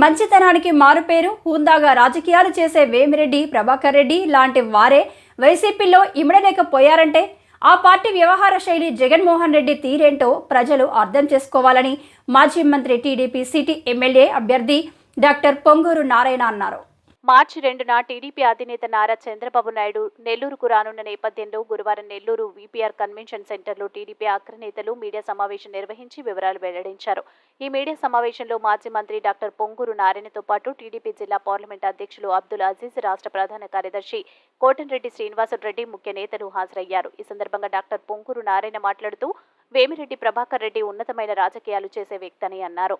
మంచితనానికి మారుపేరు హుందాగా రాజకీయాలు చేసే వేమిరెడ్డి ప్రభాకర్ రెడ్డి లాంటి వారే వైసీపీలో ఇమడలేకపోయారంటే ఆ పార్టీ వ్యవహార శైలి జగన్మోహన్ రెడ్డి తీరేంటో ప్రజలు అర్థం చేసుకోవాలని మాజీ మంత్రి టీడీపీ సిటీ ఎమ్మెల్యే అభ్యర్థి డాక్టర్ పొంగూరు నారాయణ అన్నారు. మార్చి 2న టీడీపీ అధినేత నారా చంద్రబాబు నాయుడు నెల్లూరుకు రానున్న నేపథ్యంలో గురువారం నెల్లూరు వీపీఆర్ కన్వెన్షన్ సెంటర్లో టీడీపీ అగ్రనేతలు మీడియా సమావేశం నిర్వహించి వివరాలు వెల్లడించారు. ఈ మీడియా సమావేశంలో మాజీ మంత్రి డాక్టర్ పొంగూరు నారాయణతో పాటు టీడీపీ జిల్లా పార్లమెంట్ అధ్యక్షులు అబ్దుల్ అజీజ్, రాష్ట్ర ప్రధాన కార్యదర్శి కోటంరెడ్డి శ్రీనివాసరెడ్డి ముఖ్య నేతలు హాజరయ్యారు. ఈ సందర్భంగా డాక్టర్ పొంగూరు నారాయణ మాట్లాడుతూ వేమిరెడ్డి ప్రభాకర్ రెడ్డి ఉన్నతమైన రాజకీయాలు చేసే వ్యక్తి అన్నారు.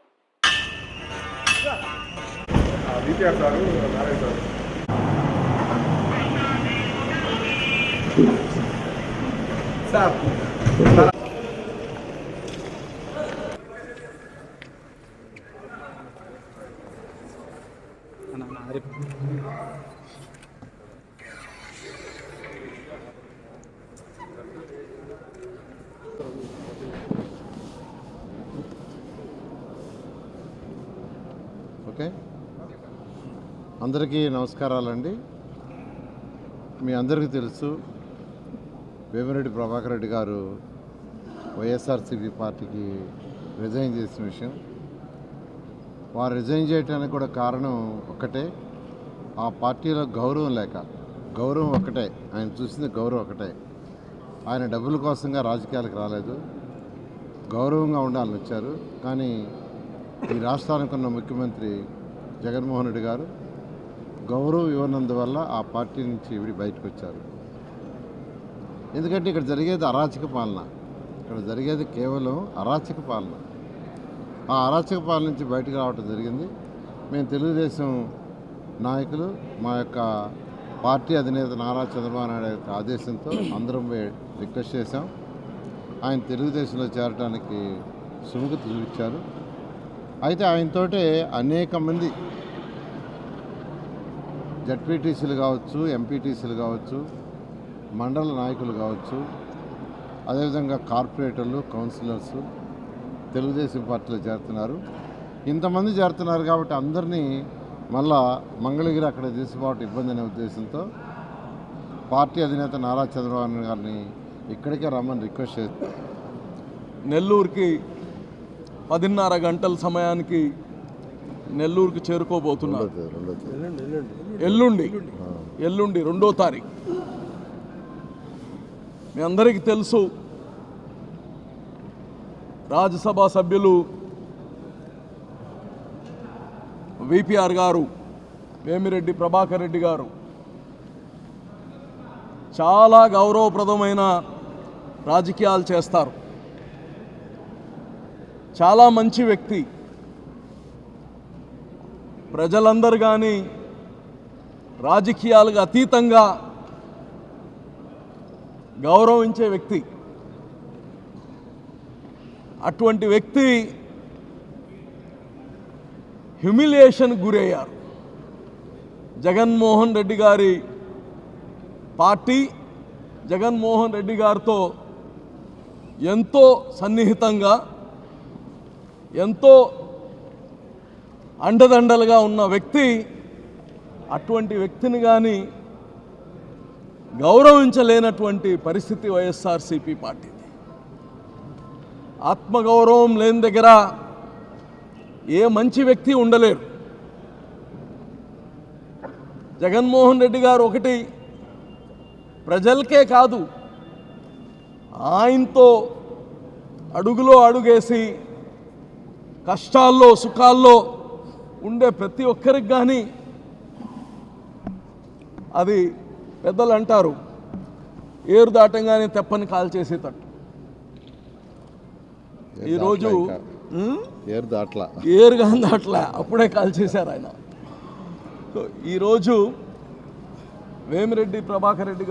ఓకే, అందరికీ నమస్కారాలండి. మీ అందరికీ తెలుసు, వేమిరెడ్డి ప్రభాకర్ రెడ్డి గారు వైఎస్ఆర్సీపీ పార్టీకి రిజైన్ చేసిన విషయం. వారు రిజైన్ చేయడానికి కూడా కారణం ఒక్కటే, ఆ పార్టీలో గౌరవం లేక. గౌరవం ఒకటే, ఆయన చూసింది గౌరవం ఒకటే. ఆయన డబ్బుల కోసంగా రాజకీయాలకు రాలేదు, గౌరవంగా ఉండాలని వచ్చారు. కానీ ఈ రాష్ట్రానికి ఉన్న ముఖ్యమంత్రి జగన్మోహన్ రెడ్డి గారు గౌరవం ఇవ్వనందువల్ల ఆ పార్టీ నుంచి ఇవి బయటకు వచ్చారు. ఎందుకంటే ఇక్కడ జరిగేది అరాచక పాలన, ఇక్కడ జరిగేది కేవలం అరాచక పాలన. ఆ అరాచక పాలన నుంచి బయటకు రావడం జరిగింది. మేము తెలుగుదేశం నాయకులు, మా యొక్క పార్టీ అధినేత నారా చంద్రబాబు నాయుడు యొక్క ఆదేశంతో అందరం రిక్వెస్ట్ చేశాం. ఆయన తెలుగుదేశంలో చేరడానికి సుముఖత చూపించారు. అయితే ఆయనతోటే అనేక మంది జడ్పీటీసీలు కావచ్చు, ఎంపీటీసీలు కావచ్చు, మండల నాయకులు కావచ్చు, అదేవిధంగా కార్పొరేటర్లు, కౌన్సిలర్స్ తెలుగుదేశం పార్టీలో చేరుతున్నారు. ఇంతమంది చేరుతున్నారు కాబట్టి అందరినీ మళ్ళా మంగళగిరి అక్కడ తీసుకోవటం ఇబ్బంది అనే ఉద్దేశంతో పార్టీ అధినేత నారా చంద్రబాబు గారిని ఇక్కడికే రమ్మని రిక్వెస్ట్ చేస్తారు. నెల్లూరుకి 10:30 గంటల సమయానికి నెల్లూరుకు చేరుకోబోతున్నారు. ఎల్లుండి 2వ తారీఖు. మీ అందరికీ తెలుసు, రాజ్యసభ సభ్యులు వీపీఆర్ గారు, వేమిరెడ్డి ప్రభాకర్ రెడ్డి గారు చాలా గౌరవప్రదమైన రాజకీయాలు చేస్తారు. చాలా మంచి వ్యక్తి. ప్రజలందరూ కానీ రాజకీయాలకు అతీతంగా గౌరవించే వ్యక్తి. అటువంటి వ్యక్తి హ్యూమిలియేషన్కి గురయ్యారు. జగన్మోహన్ రెడ్డి గారి పార్టీ జగన్మోహన్ రెడ్డి గారితో ఎంతో సన్నిహితంగా, ఎంతో అండదండలుగా ఉన్న వ్యక్తి. అటువంటి వ్యక్తిని కానీ గౌరవించలేనటువంటి పరిస్థితి వైఎస్ఆర్సీపీ పార్టీది. ఆత్మగౌరవం లేని దగ్గర ఏ మంచి వ్యక్తి ఉండలేరు. జగన్మోహన్ రెడ్డి గారు ఒకటి ప్రజలకే కాదు, ఆయనతో అడుగులో అడుగేసి కష్టాల్లో సుఖాల్లో ఉండే ప్రతి ఒక్కరికి కానీ, అది పెద్దలు అంటారు, ఏరు దాటంగానే తెప్పని కాల్ చేసేటట్టు. ఈరోజు ఏరుగా దాట్లా, అప్పుడే కాల్ చేశారు ఆయన. ఈరోజు వేమిరెడ్డి ప్రభాకర్ రెడ్డి